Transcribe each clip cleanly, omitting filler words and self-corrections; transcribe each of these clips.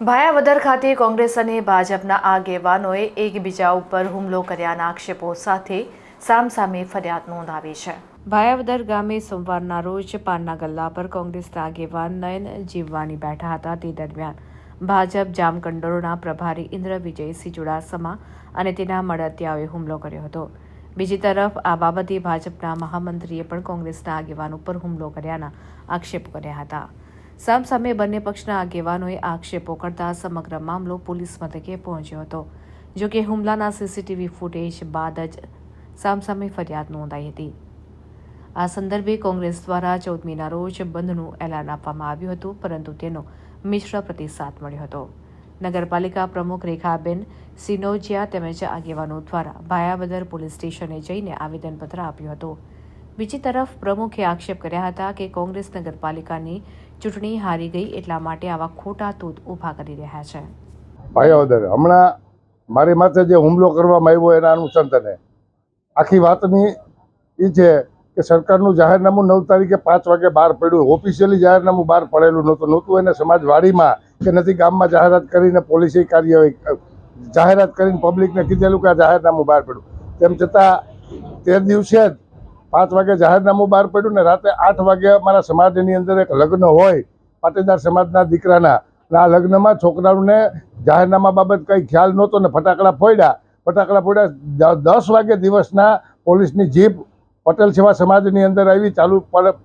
ભાયાવદર ખાતે કોંગ્રેસ અને ભાજપના આગેવાનોએ એકબીજા ઉપર હુમલો કર્યાના આક્ષેપો સાથે સામસામે ફરિયાદ નોંધાવી છે। ભાયાવદર ગામે સોમવારના રોજ પાનના ગલ્લા પર કોંગ્રેસના આગેવાન નયન જીવવાની બેઠા હતા। તે દરમિયાન ભાજપ જામકંડોરણા પ્રભારી ઇન્દ્ર વિજયસિંહ ચુડાસમા અને તેના મળતિયાઓએ હુમલો કર્યો હતો। બીજી તરફ આ બાબતે ભાજપના મહામંત્રીએ પણ કોંગ્રેસના આગેવાન ઉપર હુમલો કર્યાના આક્ષેપો કર્યા હતા। સામસામે બંને પક્ષના આગેવાનોએ આક્ષેપો કરતા સમગ્ર મામલો પોલીસ મથકે પહોંચ્યો હતો। જો કે હુમલાના સીસીટીવી ફૂટેજ બાદ જ સામસામે ફરિયાદ નોંધાઈ હતી। આ સંદર્ભે કોંગ્રેસ દ્વારા 14મીના રોજ બંધનું એલાન આપવામાં આવ્યું હતું, પરંતુ તેનો મિશ્ર પ્રતિસાદ મળ્યો હતો। નગરપાલિકા પ્રમુખ રેખાબેન સિનોજિયા તેમજ આગેવાનો દ્વારા ભાયાવદર પોલીસ સ્ટેશને જઈને આવેદનપત્ર આપ્યું હતું। બીજી તરફ પ્રમુખે આક્ષેપ કર્યા હતા કે કોંગ્રેસ નગરપાલિકાની ચૂંટણી હારી ગઈ એટલા માટે આવા ખોટા તૂત ઊભા કરી રહ્યા છે। ભાયાવદર હમણાં મારી માથે જે હુમલો કરવામાં આવ્યો એના અનુસંધાને આખી વાતની એ છે કે સરકારનું જાહેરનામું 9 તારીખે 5 વાગે બહાર પડ્યું। ઓફિશિયલી જાહેરનામું બહાર પડેલું નહોતું એને સમાજવાડીમાં કે નથી ગામમાં જાહેરાત કરીને પોલીસે કાર્યવાહી જાહેરાત કરીને પબ્લિકને કીધેલું કે આ જાહેરનામું બહાર પડ્યું। તેમ છતાં તે દિવસે જ 5 વાગે જાહેરનામું બહાર પડ્યું ને રાતે 8 વાગે અમારા સમાજની અંદર એક લગ્ન હોય પાટીદાર સમાજના દીકરાના, આ લગ્નમાં છોકરાઓને જાહેરનામા બાબત કંઈ ખ્યાલ નહોતો ને ફટાકડા ફોડ્યા। 10 વાગે દિવસના પોલીસની જીપ પટેલ સેવા સમાજની અંદર આવી,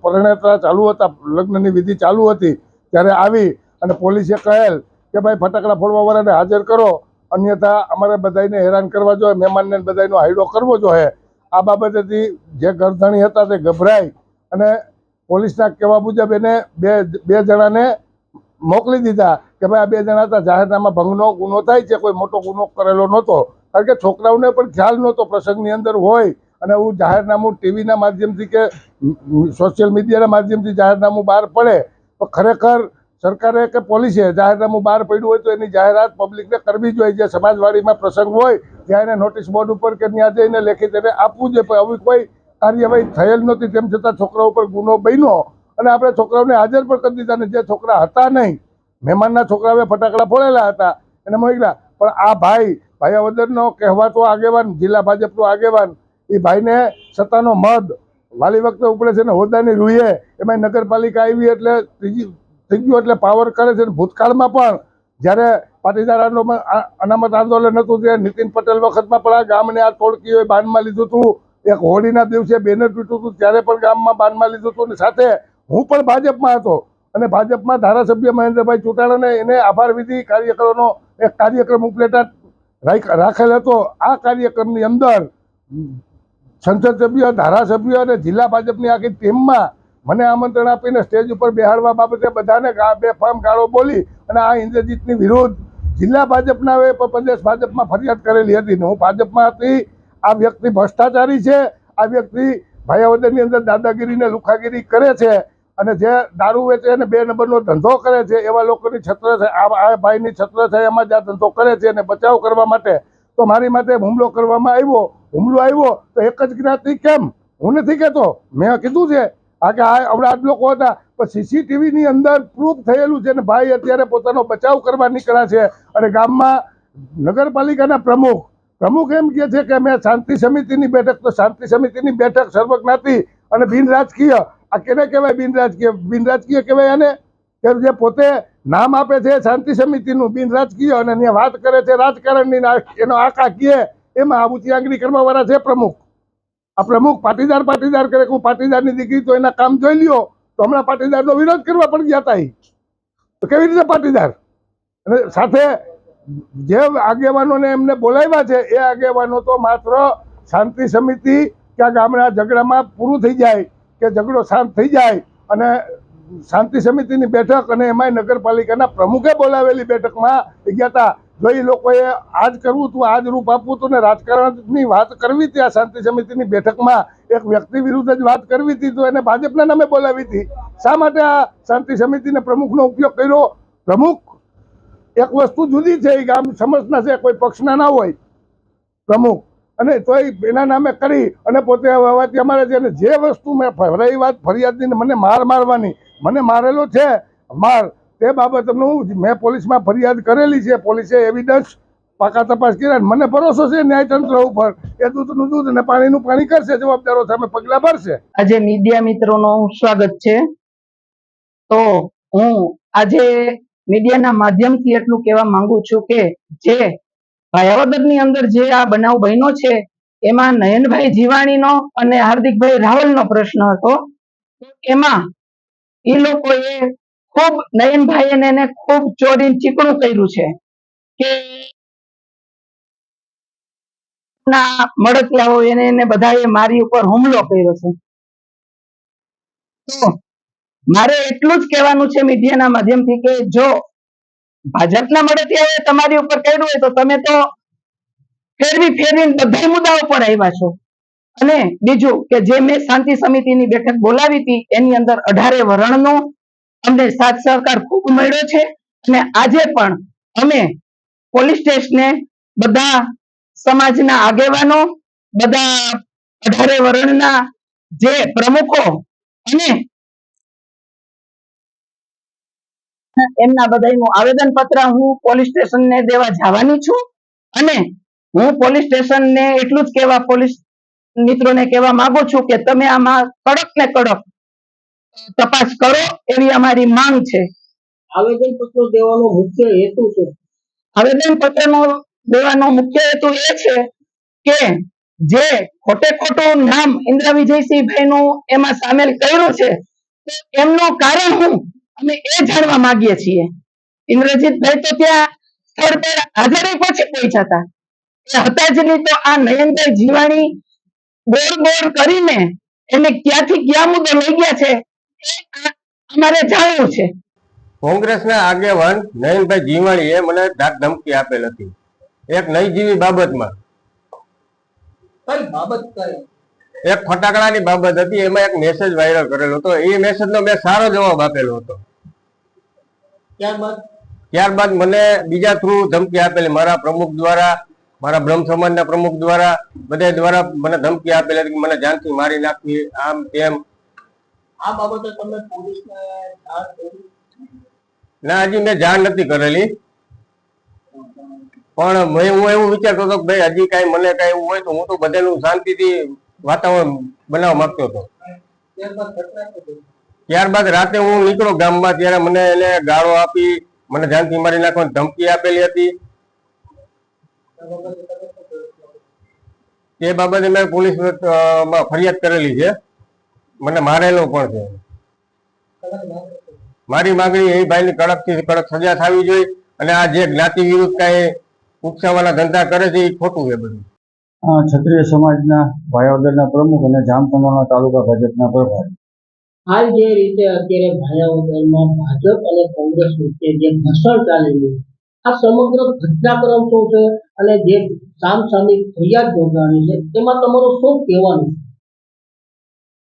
પરણેતરા ચાલુ હતા, લગ્નની વિધિ ચાલુ હતી, ત્યારે આવી અને પોલીસે કહેલ કે ભાઈ ફટાકડા ફોડવાવાળાને હાજર કરો, અન્યથા અમારે બધાને હેરાન કરવા જોઈએ, મહેમાનને બધાનો હાયડો કરવો જોઈએ। આ બાબતેથી જે ગરધણી હતા તે ગભરાઈ અને પોલીસના કહેવા મુજબ એને બે જણાને મોકલી દીધા કે ભાઈ આ 2 જણા હતા, જાહેરનામા ભંગનો ગુનો થાય છે, કોઈ મોટો ગુનો કરેલો નહોતો। કારણ કે છોકરાઓને પણ ખ્યાલ નહોતો પ્રસંગની અંદર હોય અને હું જાહેરનામું ટીવીના માધ્યમથી કે સોશિયલ મીડિયાના માધ્યમથી જાહેરનામું બહાર પડે તો ખરેખર સરકારે કે પોલીસે જાહેરનામું બહાર પડ્યું હોય તો એની જાહેરાત પબ્લિકને કરવી જોઈએ। જે સમાજવાડીમાં પ્રસંગ હોય ત્યાં એને નોટિસ બોર્ડ ઉપર કે ત્યાં જઈને લેખિત એને આપવું જોઈએ, પણ આવી કોઈ કાર્યવાહી થયેલ નહોતી। તેમ છતાં છોકરા ઉપર ગુનો બન્યો અને આપણે છોકરાઓને હાજર પણ કરી દીધા ને જે છોકરા હતા નહીં, મહેમાનના છોકરાઓએ ફટાકડા ફોડેલા હતા એને મોકલ્યા। પણ આ ભાયાવદરનો કહેવાતો આગેવાન, જિલ્લા ભાજપનો આગેવાન, એ ભાઈને સત્તાનો મદ વાલી વખતે ઉપડે છે ને હોદ્દાની રૂએ એમાં નગરપાલિકા આવી એટલે થઈ ગયું એટલે પાવર કરે છે। ભૂતકાળમાં પણ જ્યારે પાટીદાર અનામત આંદોલન હતું ત્યારે નીતિન પટેલ વખતમાં પણ આ ગામને આ તોડકીઓએ બાનમાં લીધું હતું। એક હોળીના દિવસે બેનર તૂટ્યું હતું ત્યારે પણ ગામમાં બાનમાં લીધું હતું। અને સાથે હું પણ ભાજપમાં હતો અને ભાજપમાં ધારાસભ્ય મહેન્દ્રભાઈ ચુટાડાને એને આભાર વિધિ કાર્યકરોનો એક કાર્યક્રમ ઉપલેટા રાખેલ હતો। આ કાર્યક્રમની અંદર સંસદ સભ્ય, ધારાસભ્ય અને જિલ્લા ભાજપની આખી ટીમમાં મને આમંત્રણ આપીને સ્ટેજ ઉપર બેહાડવા બાબતે બધાને બેફામ ગાળો બોલી અને આ ઇન્દ્રજીતની વિરુદ્ધ જિલ્લા ભાજપના પ્રદેશ ભાજપમાં ફરિયાદ કરેલી હતી ને હું ભાજપમાં હતી। આ વ્યક્તિ ભ્રષ્ટાચારી છે, આ વ્યક્તિ ભાયાવદરની અંદર દાદાગીરી ને લુખાગીરી કરે છે અને જે દારૂ વેચે અને 2 નંબરનો ધંધો કરે છે એવા લોકોની છત્ર છે, આ ભાઈની છત્ર છે એમાં જ આ ધંધો કરે છે અને બચાવ કરવા માટે તો મારી માટે હુમલો કરવામાં આવ્યો। હુમલો આવ્યો તો એક જ જ્ઞાતિ કેમ? હું નથી કહેતો, મેં કીધું છે કે આ લોકો હતા, પણ સીસીટીવીની અંદર પ્રૂફ થયેલું છે ને ભાઈ અત્યારે પોતાનો બચાવ કરવા નીકળ્યા છે। અને ગામમાં નગરપાલિકાના પ્રમુખ એમ કહે છે કે મેં શાંતિ સમિતિની બેઠક, તો શાંતિ સમિતિની બેઠક સર્વજ્ઞાતિ અને બિનરાજકીય, આ કેને કહેવાય બિનરાજકીય કહેવાય એને કે જે પોતે નામ આપે છે શાંતિ સમિતિનું બિનરાજકીય અને ત્યાં વાત કરે છે રાજકારણની, એનો આખા કહે એમાં ઊંચી આંગળી કરવાવાળા છે પ્રમુખ। આ પ્રમુખ પાટીદાર કરે કે હું પાટીદારની દીકરી તો એના કામ જોઈ લ્યો, તો હમણાં પાટીદારનો વિરોધ કરવા પણ ગયા હતા તો કેવી રીતે પાટીદાર? અને સાથે જે આગેવાનોને એમને બોલાવ્યા છે એ આગેવાનો તો માત્ર શાંતિ સમિતિ કે આ ગામના ઝઘડામાં પૂરું થઈ જાય કે ઝઘડો શાંત થઈ જાય અને શાંતિ સમિતિની બેઠક અને એમાંય નગરપાલિકાના પ્રમુખે બોલાવેલી બેઠકમાં ગયા હતા। જો એ લોકોએ આજ કરવું હતું, આજ રૂપ આપવું હતું ને રાજકારણની વાત કરવી હતી આ શાંતિ સમિતિની બેઠકમાં, એક વ્યક્તિ વિરુદ્ધ જ વાત કરવી હતી તો એને ભાજપના નામે બોલાવી હતી। શા માટે આ શાંતિ સમિતિના પ્રમુખનો ઉપયોગ કર્યો? પ્રમુખ એક વસ્તુ જુદી છે, એ ગામ સમજના છે, કોઈ પક્ષના ના હોય પ્રમુખ, અને તોય એના નામે કરી અને પોતે હવાથી અમારે છે ને જે વસ્તુ મેં રહી વાત ફરિયાદની મને મારવાની, મને મારેલો છે માર તે બાબતનું મેં પોલીસમાં ફરિયાદ કરેલી છે. પોલીસે એવિડન્સ પાકા તપાસ કર્યા. મને ભરોસો છે ન્યાયતંત્ર ઉપર એ દૂધનું દૂધ અને પાણીનું પાણી કરશે, જવાબદારો સામે પગલાં ભરશે. આજે મીડિયા મિત્રોનું સ્વાગત છે. તો હું આજે મીડિયાના માધ્યમથી એટલું કહેવા માંગુ છું કે જે ભાયાવદરની અંદર જે આ બનાવ બન્યો છે એમાં નયનભાઈ જીવાણીનો અને હાર્દિકભાઈ રાવલનો પ્રશ્ન હતો. એમાં એ લોકોએ ખૂબ નયનભાઈ એને ખૂબ ચોરીને ચીકણું કર્યું છે કે ના મળતિયાઓ એને બધાએ મારી ઉપર હુમલો કર્યો છે. તો મારે એટલું જ કહેવાનું છે મીડિયાના માધ્યમથી કે જો ભાજપના મળતિયાઓએ તમારી ઉપર કર્યું હોય તો તમે તો ફેરવીને બધા મુદ્દા ઉપર આવ્યા છો. અને બીજું કે જે મેં શાંતિ સમિતિની બેઠક બોલાવી હતી એની અંદર 18 વરણનો અમને સાથ સહકાર ખૂબ મળ્યો છે. અને આજે પણ અમે પોલીસ સ્ટેશને બધા સમાજના આગેવાનો, બધા 18 વરણના જે પ્રમુખો અને એમના બધાનું આવેદન પત્ર હું પોલીસ સ્ટેશનને દેવા જવાની છું. અને હું પોલીસ સ્ટેશનને એટલું જ કહેવા પોલીસ મિત્રોને કહેવા માંગુ છું કે તમે આમાં કડક ને કડક તપાસ કરો એવી અમારી માંગ છે. આવેદન પત્ર દેવાનો મુખ્ય હેતુ છે? આવેદન પત્રનો દેવાનો મુખ્ય હેતુ એ છે કે જે ખોટે ખોટું નામ ઇન્દ્ર વિજયસિંહભાઈ નું એમાં સામેલ કર્યું છે તો એમનું કારણ હું અમે એ જાણવા માંગીએ છીએ. ઇન્દ્રજીતભાઈ તો ત્યાં સ્થળ પર હાજર પછી પહોંચ્યા હતા, એ હતા જ નહીં તો આ નયનભાઈ જીવાણી ગોળ કરીને એને ક્યાંથી ક્યાં મુદ્દો લઈ ગયા છે એ અમારે જાણવું છે. કોંગ્રેસના આગેવાન નયનભાઈ જીવાણીએ મને ધાક ધમકી આપેલ હતી એક નહીં જીવી બાબતમાં. કઈ બાબત કઈ? એક ફટાકડાની બાબત હતી. એમાં એક મેસેજ વાયરલ કરેલો હતો. એ મેસેજનો મેં સારો જવાબ આપેલો હતો. ત્યારબાદ મને બીજા થ્રુ ધમકી આપેલી, મારા પ્રમુખ દ્વારા, મારા બ્રહ્મ સમાજના પ્રમુખ દ્વારા, બધા દ્વારા મને ધમકી આપેલી હતી કે મને જાનથી મારી નાખવી, આમ તેમ. આ બાબતે તમે પોલીસને જાણ કરી? ના, હજી મેં જાણ નથી કરેલી. પણ હું એવું વિચારતો હતો કે ભાઈ હજી કઈ મને કઈ એવું હોય તો હું તો બધાનું શાંતિથી વાતાવરણ બનાવવા માંગતો હતો. ત્યારબાદ રાતે હું નીકળો ગામમાં ત્યારે મને એને ગાળો આપી, મને જાનથી મારી નાખવાની ધમકી આપેલી હતી. તે બાબતે મેં પોલીસ ફરિયાદ કરેલી છે. મને મારેલો પણ છે. મારી માંગણી એ ભાઈની કડક થી કડક સજા થવી જોઈએ. અને આ જે જ્ઞાતિ વિરુદ્ધ કઈ ઉકસાવાના ધંધા કરે છે એ ખોટું છે બધું. ક્ષત્રિય સમાજના ભાયાવદરના પ્રમુખ અને જામકંડોરણા તાલુકા ભાજપના પ્રભારી. હાલ જે રીતે અત્યારે ભાયાવદરમાં ભાજપ અને કોંગ્રેસ વચ્ચે જે ઘર્ષણ ચાલી રહ્યું, આ સમગ્ર ઘટનાક્રમ શું છે અને જે સામસામી ફરિયાદ નોંધાણી છે તેમાં તમારું શું કહેવાનું?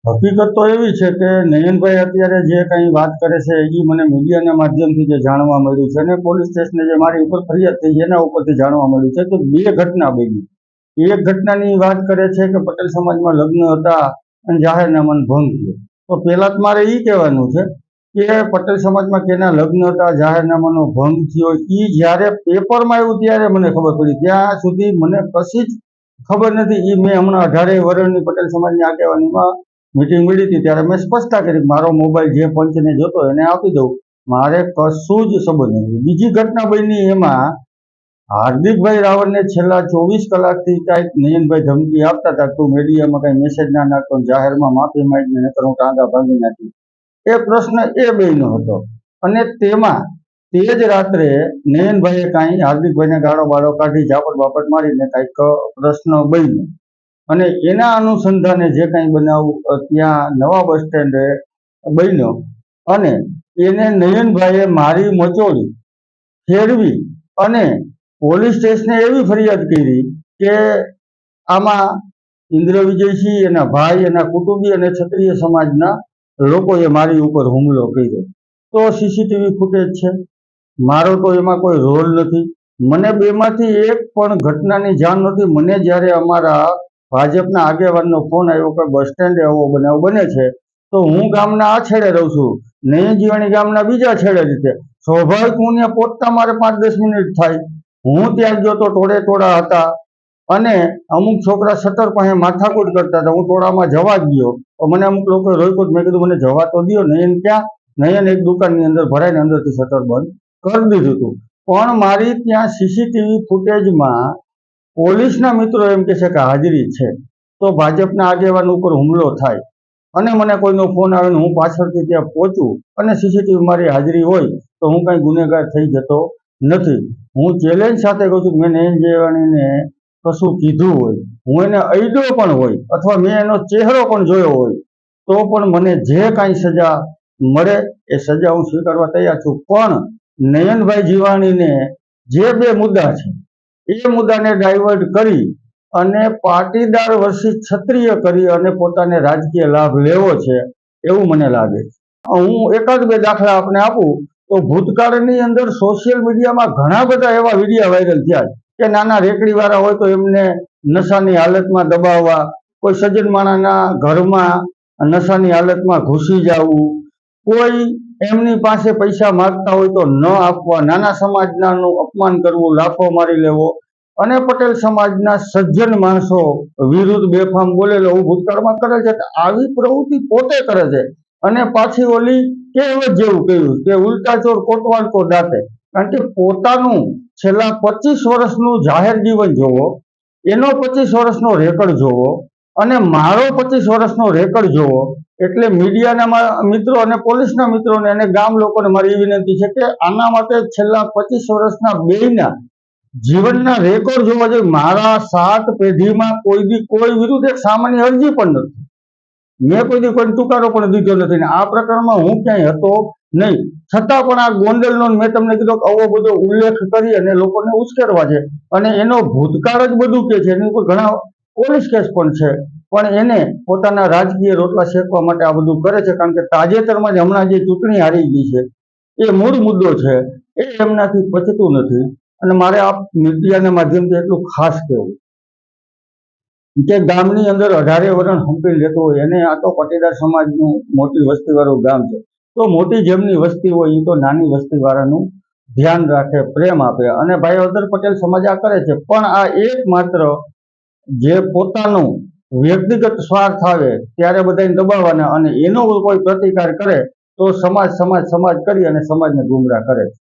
હકીકત તો એવી છે કે નયનભાઈ અત્યારે જે કંઈ વાત કરે છે એ મને મીડિયાના માધ્યમથી જે જાણવા મળ્યું છે અને પોલીસ સ્ટેશને જે મારી ઉપર ફરિયાદ થઈ છે એના ઉપરથી જાણવા મળ્યું છે કે 2 ઘટના બની. એક ઘટનાની વાત કરે છે કે પટેલ સમાજમાં લગ્ન હતા અને જાહેરનામાનો ભંગ થયો. તો પહેલા તો મારે એ કહેવાનું છે કે પટેલ સમાજમાં કેના લગ્ન હતા, જાહેરનામાનો ભંગ થયો, એ જ્યારે પેપરમાં આવ્યું ત્યારે મને ખબર પડી. ત્યાં સુધી મને કશી જ ખબર નથી. એ મેં હમણાં 18 વર્ષની પટેલ સમાજની આગેવાનીમાં મીટિંગ મળી હતી ત્યારે મેં સ્પષ્ટતા કરી મારો મોબાઈલ જે પંચને જોતો એને આપી દઉં, મારે કશું જ સંબંધ નથી. બીજી ઘટના બની એમાં હાર્દિકભાઈ રાવલને છેલ્લા 24 કલાકથી કાંઈક નયનભાઈ ધમકી આપતા હતા, તું મીડિયામાં કાંઈ મેસેજ ના નાખતો, જાહેરમાં માફી માંગીને નકર હું ટાંગા ભાંગી નાખી. એ પ્રશ્ન એ બેનો હતો. અને તેમાં તે જ રાત્રે નયનભાઈએ કાંઈ હાર્દિકભાઈને ગાળો બાળો કાઢી ઝાપટ બાપટ મારીને કાંઈક પ્રશ્ન બન્યો. અને એના અનુસંધાને જે કાંઈ બનાવ ત્યાં નવા બસ સ્ટેન્ડે બન્યો અને એને નયનભાઈએ મારી મચોડી ફેરવી અને પોલીસ સ્ટેશને એવી ફરિયાદ કરી કે આમાં ઇન્દ્ર વિજયસિંહ, એના ભાઈ, એના કુટુંબી અને ક્ષત્રિય સમાજના લોકોએ મારી ઉપર હુમલો કર્યો. તો સીસીટીવી ફૂટેજ છે, મારો તો એમાં કોઈ રોલ નથી. મને બેમાંથી એક પણ ઘટનાની જાણ નહોતી. મને જ્યારે અમારા ભાજપના આગેવાનનો ફોન આવ્યો કે બસ સ્ટેન્ડે આવો બનાવ બને છે, તો હું ગામના આ છેડે રહું છું, નયન જીવાણી ગામના બીજા છેડે રીતે સ્વાભાવિક હું ત્યાં પહોંચતા મારે 5-10 મિનિટ થાય. હું ત્યાં ગયો તો ટોળા હતા અને અમુક છોકરા શટર પાસે માથાકૂટ કરતા હતા. હું ટોળામાં જવા જ ગયો તો મને અમુક લોકો રોક્યો. મેં કીધું મને જવા તો દો. નયન ક્યાં? નયન એક દુકાનની અંદર ભરાઈને અંદરથી શટર બંધ કરી દીધું હતું. પણ મારી ત્યાં સીસીટીવી ફૂટેજમાં પોલીસના મિત્રો એમ કહે છે કે હાજરી છે. તો ભાજપના આગેવાન ઉપર હુમલો થાય અને મને કોઈનો ફોન આવે ને હું પાછળથી ત્યાં પહોંચું અને સીસીટીવી મારી હાજરી હોય તો હું કંઈ ગુનેગાર થઈ જતો નથી. હું ચેલેન્જ સાથે કહું છું. મેં નયન જયવાણીને કશું કીધું હોય, હું એને અડ્યો પણ હોય અથવા મેં એનો ચહેરો પણ જોયો હોય તો પણ મને જે કાંઈ સજા મળે એ સજા હું સ્વીકારવા તૈયાર છું. પણ નયનભાઈ જીવાણીને જે 2 મુદ્દા છે એ મુદ્દાને ડાયવર્ટ કરી અને પાટીદાર વર્સિસ ક્ષત્રિય કરી અને પોતાને રાજકીય લાભ લેવો છે એવું મને લાગે છે. હું એકાદ 2 દાખલા આપને આપું તો ભૂતકાળની અંદર સોશિયલ મીડિયામાં ઘણા બધા એવા વિડીયો વાયરલ થયા કે નાના રેકડીવાળા હોય તો એમને નશાની હાલતમાં દબાવવા, કોઈ સજ્જન માણસના ઘરમાં નશાની હાલતમાં ઘૂસી જવું, કોઈ એમની પાસે પૈસા માંગતા હોય તો ન આપવા, નાના સમાજનાનું અપમાન કરવું, લાફો મારી લેવો અને પટેલ સમાજના સજ્જન માણસો વિરુદ્ધ બેફામ બોલેલો એવું ભૂતકાળમાં કરે છે. આવી પ્રવૃત્તિ પોતે કરે છે અને પાછી ઓલી કહેવત જેવું કહ્યું કે ઉલટા ચોર કોટવાલ કો દાંતે. કારણ કે પોતાનું છેલ્લા 25 વર્ષનું જાહેર જીવન જોવો, એનો 25 વર્ષનો રેકર્ડ જોવો અને મારો 25 વર્ષનો રેકર્ડ જોવો. એટલે મીડિયાના મિત્રો અને પોલીસના મિત્રોને અને ગામ લોકોને મારી એ વિનંતી છે કે આના માટે છેલ્લા 25 વર્ષના બેયના જીવનના રેકોર્ડ જોવા જોઈએ. મારા 7 પેઢીમાં કોઈ વિરુદ્ધ એક સામાન્ય અરજી પણ નથી. મેં કોઈ દી કોઈ તુકારો પણ દીધો નથી ને આ પ્રકરણમાં હું ક્યાંય હતો નહીં. છતાં પણ આ ગોંડલનો મેં તમને કીધું આવો બધો ઉલ્લેખ કરી અને લોકોને ઉશ્કેરવા છે અને એનો ભૂતકાળ જ બધું કે છે. એની ઉપર ઘણા પોલીસ કેસ પણ છે. પણ એને પોતાના રાજકીય રોટલા શેકવા માટે આ બધું કરે છે. કારણ કે તાજેતરમાં જ હમણાં જે ચૂંટણી હારી ગઈ છે એ મૂળ મુદ્દો છે, એ એમનાથી પચતું નથી. અને મારે આ મીડિયાના માધ્યમથી એટલું ખાસ કહેવું કે ગામની અંદર 18 વર્ષ હંપી લેતો હોય એને આ તો પાટીદાર સમાજનું મોટી વસ્તીવાળું ગામ છે તો મોટી જેમની વસ્તી હોય એ તો નાની વસ્તીવાળાનું ધ્યાન રાખે, પ્રેમ આપે અને ભાઈઓદર પટેલ સમાજ આ કરે છે. પણ આ એકમાત્ર જે પોતાનું વ્યક્તિગત સ્વાર્થ આવે ત્યારે બધાને દબાવવાના અને એનો કોઈ પ્રતિકાર કરે તો સમાજ કરી અને સમાજને ગુમરાહ કરે છે.